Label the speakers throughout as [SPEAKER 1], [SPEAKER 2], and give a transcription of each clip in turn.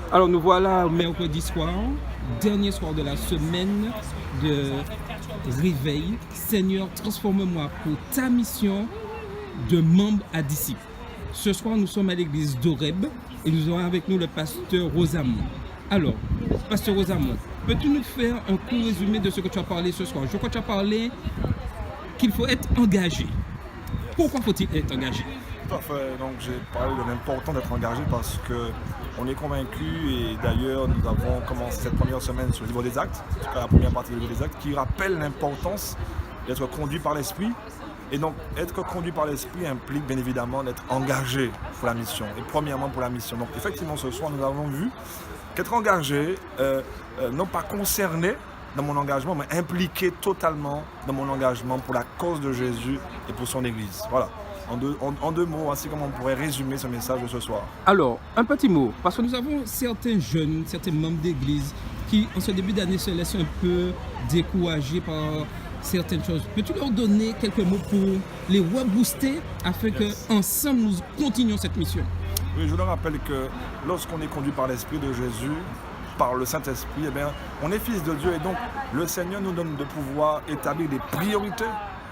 [SPEAKER 1] Alors nous voilà mercredi soir, dernier soir de la semaine de réveil. Seigneur, transforme-moi pour ta mission de membre à disciple. Ce soir, nous sommes à l'église d'Oreb et nous avons avec nous le pasteur Rosamond. Alors, pasteur Rosamond, peux-tu nous faire un court résumé de ce que tu as parlé ce soir? Je crois que tu as parlé qu'il faut être engagé. Pourquoi faut-il être engagé?
[SPEAKER 2] Tout à fait. Donc j'ai parlé de l'important d'être engagé parce qu'on est convaincu, et d'ailleurs nous avons commencé cette première semaine sur le livre des actes, en tout cas la première partie du livre des actes, qui rappelle l'importance d'être conduit par l'esprit. Et donc être conduit par l'esprit implique bien évidemment d'être engagé pour la mission, et premièrement pour la mission. Donc effectivement ce soir nous avons vu qu'être engagé, non pas concerné dans mon engagement, mais impliqué totalement dans mon engagement pour la cause de Jésus et pour son Église. Voilà. En deux mots, ainsi comme on pourrait résumer ce message de ce soir.
[SPEAKER 1] Alors, un petit mot, parce que nous avons certains jeunes, certains membres d'église qui, en ce début d'année, se laissent un peu découragés par certaines choses. Peux-tu leur donner quelques mots pour les rebooster afin qu'ensemble nous continuions cette mission?
[SPEAKER 2] Oui, je leur rappelle que lorsqu'on est conduit par l'Esprit de Jésus, par le Saint-Esprit, eh bien, on est fils de Dieu, et donc le Seigneur nous donne de pouvoir établir des priorités.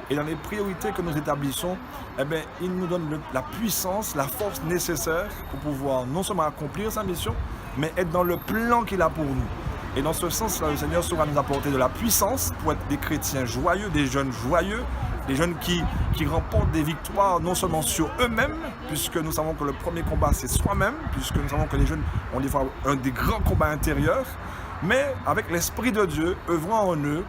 [SPEAKER 2] Et dans les priorités que nous établissons, eh bien, il nous donne la puissance, la force nécessaire pour pouvoir non seulement accomplir sa mission, mais être dans le plan qu'il a pour nous. Et dans ce sens-là, le Seigneur saura nous apporter de la puissance pour être des chrétiens joyeux, des jeunes qui remportent des victoires non seulement sur eux-mêmes, puisque nous savons que le premier combat c'est soi-même, puisque nous savons que les jeunes ont des fois un des grands combats intérieurs, mais avec l'Esprit de Dieu œuvrant en eux,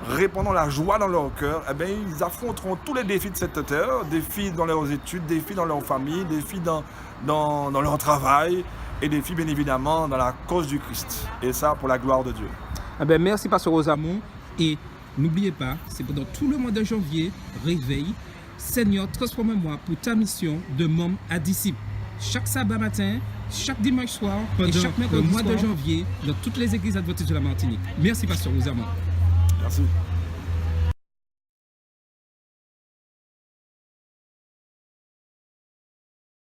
[SPEAKER 2] répandant la joie dans leur cœur, eh bien, ils affronteront tous les défis de cette terre, défis dans leurs études, défis dans leur famille, défis dans leur travail, et défis bien évidemment dans la cause du Christ. Et ça pour la gloire de Dieu.
[SPEAKER 1] Eh bien, merci pasteur Rosamond, et n'oubliez pas, c'est pendant tout le mois de janvier, réveil, Seigneur, transforme-moi pour ta mission de membre à disciple. Chaque sabbat matin, chaque dimanche soir et chaque mercredi mois de janvier dans toutes les églises adventistes de la Martinique. Merci pasteur Rosamond.
[SPEAKER 2] Merci.